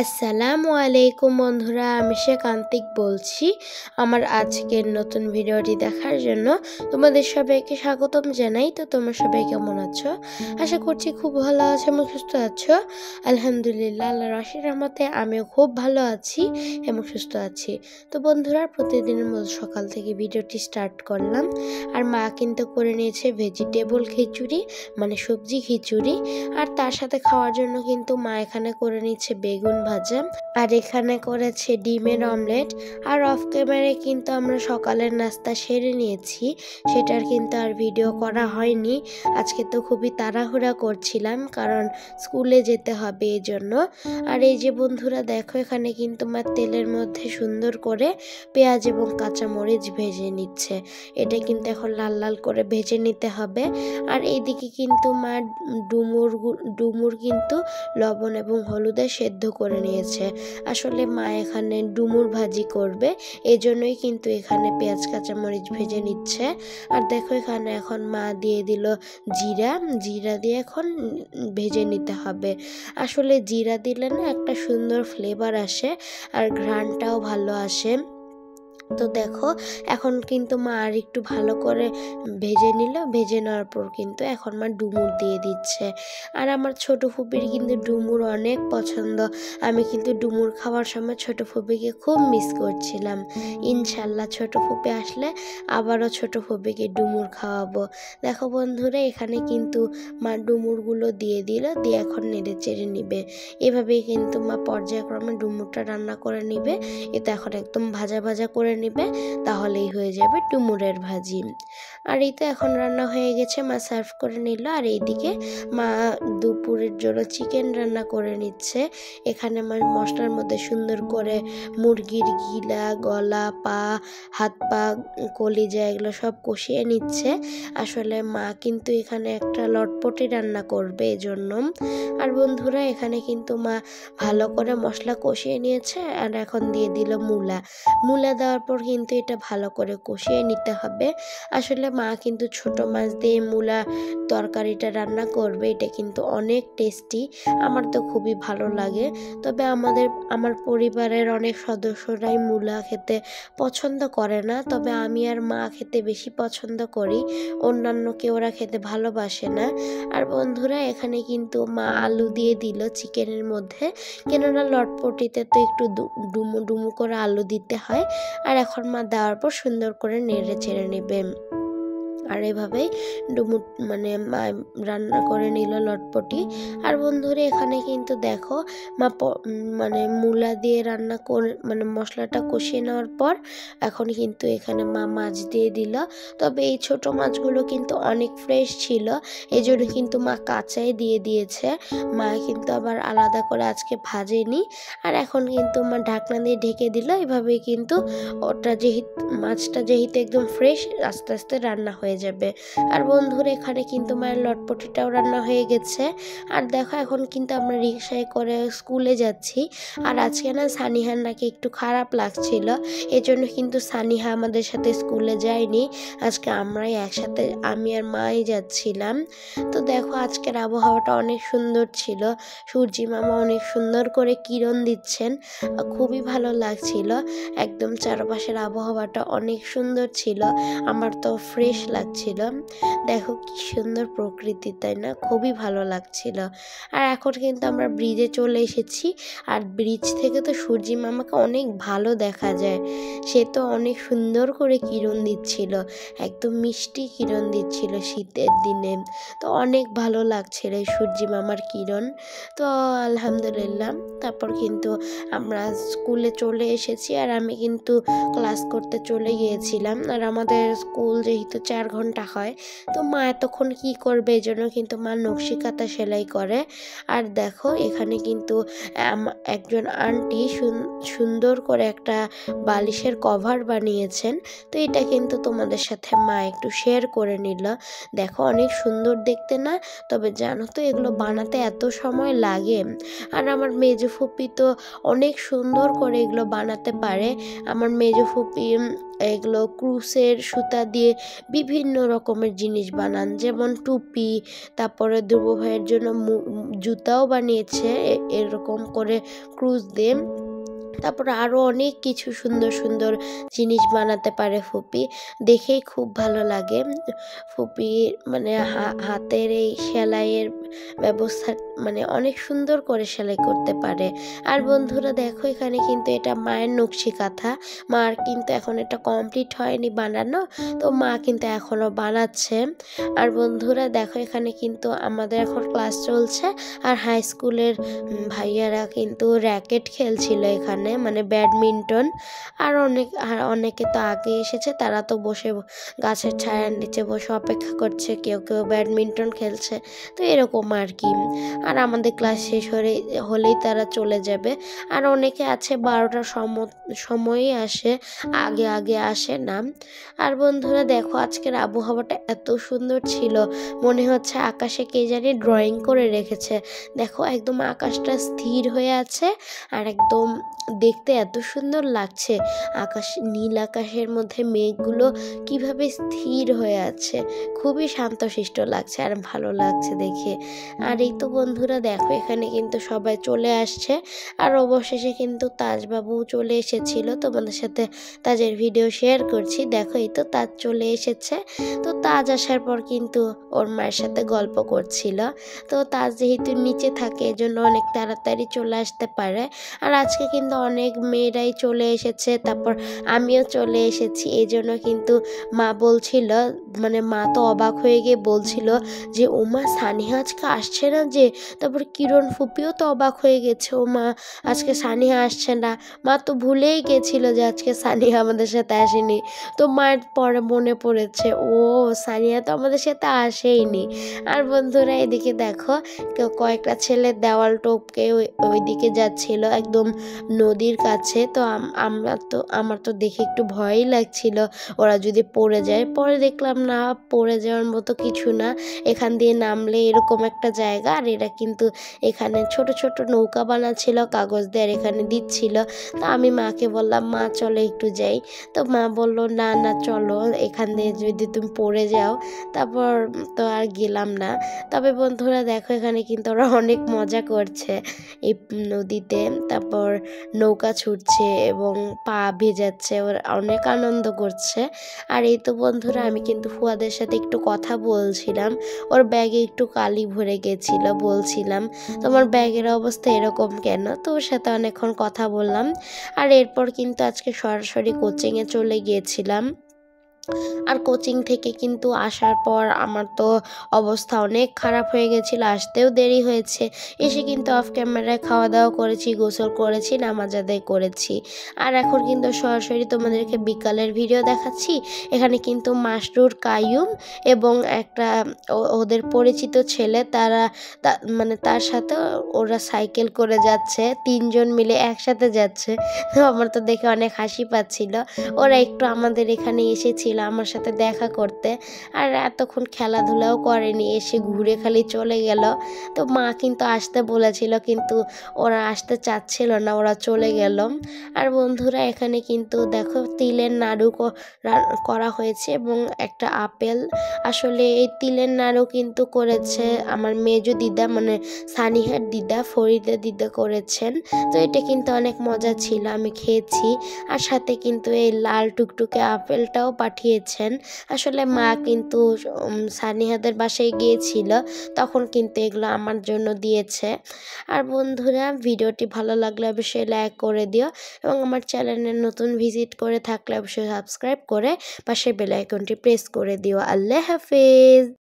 আসসালামু আলাইকুম বন্ধুরা, আমি শেখান্তিক বলছি। আমার আজকের নতুন ভিডিওটি দেখার জন্য তোমাদের সবাইকে স্বাগতম জানাই। তো তোমরা সবাই কেমন আছো? আশা করছি খুব ভালো আছো এবং সুস্থ আছো। আলহামদুলিল্লাহ, আল্লাহর অশেষ রহমতে আমিও খুব ভালো আছি এবং সুস্থ আছি। তো বন্ধুরা, প্রতিদিনের মতো সকাল থেকে ভিডিওটি স্টার্ট করলাম। আর মা কিন্তু করে নিয়েছে ভেজিটেবল খিচুড়ি, মানে সবজি খিচুড়ি। আর তার সাথে খাওয়ার জন্য কিন্তু মা এখানে করে নিচ্ছে বেগুন ভাজা, আর এখানে করেছে ডিমের অমলেট। আর অফ ক্যামেরায় কিন্তু আমরা সকালের নাস্তা সেরে নিয়েছি, সেটার কিন্তু আর ভিডিও করা হয়নি। আজকে তো খুবই তাড়াহুড়া করছিলাম, কারণ স্কুলে যেতে হবে এই জন্য। আর এই যে বন্ধুরা দেখো, এখানে কিন্তু মা তেলের মধ্যে সুন্দর করে পেঁয়াজ এবং কাঁচামরিচ ভেজে নিচ্ছে। এটা কিন্তু এখন লাল লাল করে ভেজে নিতে হবে। আর এইদিকে কিন্তু মা ডুমুর কিন্তু লবণ এবং হলুদে সেদ্ধ করে নিয়েছে। আসলে মা এখানে ডুমুর ভাজি করবে, এজন্যই কিন্তু এখানে পেঁয়াজ কাঁচামরিচ ভেজে নিচ্ছে। আর দেখো, এখানে এখন মা দিয়ে দিল জিরা দিয়ে এখন ভেজে নিতে হবে। আসলে জিরা দিলে না একটা সুন্দর ফ্লেভার আসে, আর ঘ্রাণটাও ভালো আসে। তো দেখো, এখন কিন্তু মা আর একটু ভালো করে ভেজে নেওয়ার পর কিন্তু এখন মা ডুমুর দিয়ে দিচ্ছে। আর আমার ছোট ফুপির কিন্তু ডুমুর অনেক পছন্দ। আমি কিন্তু ডুমুর খাওয়ার সময় ছোট ফুপিকে খুব মিস করছিলাম। ইনশাল্লাহ ছোট ফুপি আসলে আবারও ছোট ফুপিকে ডুমুর খাওয়াবো। দেখো বন্ধুরা, এখানে কিন্তু মা ডুমুরগুলো দিয়ে এখন নেড়ে চেড়ে নিবে। এভাবেই কিন্তু মা পর্যায়ক্রমে ডুমুরটা রান্না করে নিবে। এটা এখন একদম ভাজা ভাজা করে নিবে, তাহলেই হয়ে যাবে ডুমুরের ভাজি। আর এই তো এখন রান্না হয়ে গেছে, মা সার্ভ করে নিল। আর এইদিকে মা দুপুরের জন্য চিকেন রান্না করে নিচ্ছে। এখানে মা মশলার মধ্যে সুন্দর করে মুরগির গিলা, গলা, পা, হাত পা, কলিজা এগুলো সব কষিয়ে নিচ্ছে। আসলে মা কিন্তু এখানে একটা লটপটি রান্না করবে এজন্য। আর বন্ধুরা, এখানে কিন্তু মা ভালো করে মশলা কষিয়ে নিয়েছে। আর এখন দিয়ে দিল মূলা দেওয়ার পর কিন্তু এটা ভালো করে কষিয়ে নিতে হবে। আসলে মা কিন্তু ছোট মাছ দিয়ে মূলা তরকারিটা রান্না করবে, এটা কিন্তু অনেক টেস্টি। আমার তো খুবই ভালো লাগে। তবে আমার পরিবারের অনেক সদস্যরাই মূলা খেতে পছন্দ করে না, তবে আমি আর মা খেতে বেশি পছন্দ করি, অন্যান্য কেউ ওরা খেতে ভালোবাসে না। আর বন্ধুরা, এখানে কিন্তু মা আলু দিয়ে দিল চিকেনের মধ্যে, কেননা লটপটিতে তো একটু ডুমু করে আলু দিতে হয়। আর এখন মা দেওয়ার পর সুন্দর করে নেড়ে চেড়ে নেবে। আর এভাবেই মা রান্না করে নিল লটপটি। আর বন্ধুরা, এখানে কিন্তু দেখো মা মূলা দিয়ে রান্না করে মশলাটা কষিয়ে নেওয়ার পর এখন কিন্তু এখানে মা মাছ দিয়ে দিল। তবে এই ছোট মাছগুলো কিন্তু অনেক ফ্রেশ ছিল, এই জন্য কিন্তু মা কাঁচাই দিয়ে দিয়েছে। মা কিন্তু আবার আলাদা করে আজকে ভাজেনি। আর এখন কিন্তু মা ঢাকনা দিয়ে ঢেকে দিল। এভাবেই কিন্তু মাছটা যেহেতু একদম ফ্রেশ, আস্তে আস্তে রান্না হয়ে যাবে। আর বন্ধুরা, এখানে কিন্তু মায়ের লটপটিটাও রান্না হয়ে গেছে। আর দেখো, এখন কিন্তু আমরা রিকশায় করে স্কুলে যাচ্ছি। আর আজকে না সানিহার নাকি একটু খারাপ লাগছিল, এজন্য কিন্তু সানিহা আমাদের সাথে স্কুলে যায়নি। আজকে আমরাই একসাথে, আমি আর মাই যাচ্ছিলাম। তো দেখো, আজকের আবহাওয়াটা অনেক সুন্দর ছিল। সূর্যি মামা অনেক সুন্দর করে কিরণ দিচ্ছেন, খুবই ভালো লাগছিল। একদম চারপাশের আবহাওয়াটা অনেক সুন্দর ছিল, আমার তো ফ্রেশ লাগছিল। দেখো কি সুন্দর প্রকৃতি, তাই না? খুবই ভালো লাগছিল। আর এখন কিন্তু আমরা ব্রিজে চলে এসেছি। আর ব্রিজ থেকে তো সূর্যি মামাকে অনেক ভালো দেখা যায়, সে তো অনেক সুন্দর করে কিরণ দিচ্ছিল, একদম মিষ্টি কিরণ দিচ্ছিল শীতের দিনে। তো অনেক ভালো লাগছিল এই সূর্যি মামার কিরণ। তো আলহামদুলিল্লাহ, তারপর কিন্তু আমরা স্কুলে চলে এসেছি। আর আমি কিন্তু ক্লাস করতে চলে গিয়েছিলাম। আর আমাদের স্কুল যেহেতু 4 ঘন্টা হয়, তো মা এতক্ষণ কি করবে, এই জন্য কিন্তু মা নকশি কাঁথা সেলাই করে। আর দেখো, এখানে কিন্তু একজন আন্টি সুন্দর করে একটা বালিশের কভার বানিয়েছেন। তো এটা কিন্তু তোমাদের সাথে মা একটু শেয়ার করে নিল। দেখো, অনেক সুন্দর দেখতে না? তবে জানো তো, এগুলো বানাতে এত সময় লাগে। আর আমার মেজো ফুপি তো অনেক সুন্দর করে এগুলো বানাতে পারে। আমার মেজো ফুপি এগুলো ক্রুশের সুতা দিয়ে বিভিন্ন রকমের জিনিস বানান, যেমন টুপি, তারপরে ধ্রুব ভাইয়ের জন্য জুতাও বানিয়েছে এরকম করে ক্রুশ দিয়ে। তারপরে আরও অনেক কিছু সুন্দর সুন্দর জিনিস বানাতে পারে ফুপি, দেখেই খুব ভালো লাগে। ফুপি মানে হাতের এই সেলাইয়ের ব্যবস্থা মানে অনেক সুন্দর করে সেলাই করতে পারে। আর বন্ধুরা দেখো এখানে কিন্তু এটা মায়ের নকশি কাঁথা, মার কিন্তু এখন এটা কমপ্লিট হয়নি বানানো, তো মা কিন্তু এখনও বানাচ্ছে। আর বন্ধুরা দেখো এখানে কিন্তু আমাদের এখন ক্লাস চলছে, আর হাই স্কুলের ভাইয়ারা কিন্তু র্যাকেট খেলছিল এখানে, মানে ব্যাডমিন্টন। আর অনেকে তো আগে এসেছে, তারা তো বসে গাছের ছায়ার নিচে বসে অপেক্ষা করছে, কেউ কেউ ব্যাডমিন্টন খেলছে, তো এরকম আর কি। আর আমাদের ক্লাস শেষ হলেই তারা চলে যাবে। আর অনেকে আছে 12টার সময়ই আসে, আগে আসে না। আর বন্ধুরা দেখো আজকের আবহাওয়াটা এত সুন্দর ছিল, মনে হচ্ছে আকাশে কে জানি ড্রয়িং করে রেখেছে। দেখো একদম আকাশটা স্থির হয়ে আছে, আর একদম দেখতে এত সুন্দর লাগছে। নীল আকাশের মধ্যে মেঘগুলো কিভাবে স্থির হয়ে আছে, খুবই শান্তশিষ্ট লাগছে আর ভালো লাগছে দেখে। আর এই তো বন্ধুরা দেখো এখানে কিন্তু সবাই চলে আসছে, আর অবশেষে কিন্তু তাজবাবু চলে এসেছিল, তোমাদের সাথে তাজের ভিডিও শেয়ার করছি। দেখো এই তো তাজ চলে এসেছে। তো তাজ আসার পর কিন্তু ওর মায়ের সাথে গল্প করছিল। তো তাজ যেহেতু নিচে থাকে এজন্য অনেক তাড়াতাড়ি চলে আসতে পারে। আর আজকে কিন্তু অনেক মেয়েরাই চলে এসেছে, তারপর আমিও চলে এসেছি। এই জন্য কিন্তু মা বলছিল, মানে মা তো অবাক হয়ে গিয়ে বলছিল যে ও মা সানিহা আজকে আসছে না যে। তারপর কিরণ ফুপিও তো অবাক হয়ে গেছে, ও মা আজকে সানিহা আসছে না। মা তো ভুলেই গেছিল যে আজকে সানিহা আমাদের সাথে আসেনি। তো মায়ের পরে মনে পড়েছে, ও সানিহা তো আমাদের সাথে আসেইনি। আর বন্ধুরা এদিকে দেখো কয়েকটা ছেলে দেওয়াল টপকে ওইদিকে যাচ্ছিল একদম নদীর কাছে। তো আমার তো দেখে একটু ভয়ই লাগছিল ওরা যদি পড়ে যায়। পরে দেখলাম না, পড়ে যাওয়ার মতো কিছু না, এখান দিয়ে নামলে এরকম একটা জায়গা। আর এরা কিন্তু এখানে ছোট ছোট নৌকা বানাচ্ছিল কাগজ দিয়ে, আর এখানে দিচ্ছিল। তো আমি মাকে বললাম, মা চলো একটু যাই। তো মা বললো না না চলো, এখান দিয়ে যদি তুমি পড়ে যাও। তারপর তো আর গেলাম না। তবে বন্ধুরা দেখো এখানে কিন্তু ওরা অনেক মজা করছে এই নদীতে, তারপর নৌকা ছুটছে এবং পা ভেজাচ্ছে, ওরা অনেক আনন্দ করছে। আর এই তো বন্ধুরা আমি কিন্তু ফুয়াদের সাথে একটু কথা বলছিলাম, ওর ব্যাগে একটু কালি ভরে গেছিল, বলছিলাম তোমার ব্যাগের অবস্থা এরকম কেন। তো ওর সাথে অনেকক্ষণ কথা বললাম। আর এরপর কিন্তু আজকে সরাসরি কোচিংয়ে চলে গিয়েছিলাম। আর কোচিং থেকে কিন্তু আসার পর আমার তো অবস্থা অনেক খারাপ হয়ে গেছিলো, আসতেও দেরি হয়েছে। এসে কিন্তু অফ ক্যামেরায় খাওয়া দাওয়া করেছি, গোসল করেছি, নামাজ আদায় করেছি। আর এখন কিন্তু সরাসরি তোমাদেরকে বিকালের ভিডিও দেখাচ্ছি। এখানে কিন্তু মাসরুর, কাইয়ুম এবং একটা ওদের পরিচিত ছেলে, মানে তার সাথে ওরা সাইকেল করে যাচ্ছে, 3জন মিলে একসাথে যাচ্ছে। তো আমার তো দেখে অনেক হাসি পাচ্ছিল। ওরা একটু আমাদের এখানে এসেছিল আমার সাথে দেখা করতে, আর এতক্ষণ খেলাধুলাও করেনি, এসে ঘুরে খালি চলে গেল। তো মা কিন্তু আসতে বলেছিল, কিন্তু ওরা আসতে চাচ্ছিল না, ওরা চলে গেল। আর বন্ধুরা এখানে কিন্তু দেখো তিলের নাড়ু করা হয়েছে এবং একটা আপেল। আসলে এই তিলের নাড়ু কিন্তু করেছে আমার মেজো দিদা, মানে সানিহার দিদা, ফরিদা দিদা করেছেন। তো এটা কিন্তু অনেক মজা ছিল, আমি খেয়েছি। আর সাথে কিন্তু এই লাল টুকটুকে আপেলটাও পাঠিয়েছেন। আসলে মা কিন্তু সানিহাদের বাসায় গিয়েছিল, তখন কিন্তু এগুলো আমার জন্য দিয়েছে। আর বন্ধুরা ভিডিওটি ভালো লাগলে অবশ্যই লাইক করে দিও, এবং আমার চ্যানেলে নতুন ভিজিট করে থাকলে অবশ্যই সাবস্ক্রাইব করে পাশে বেল আইকনটি প্রেস করে দিও। আল্লাহ হাফেজ।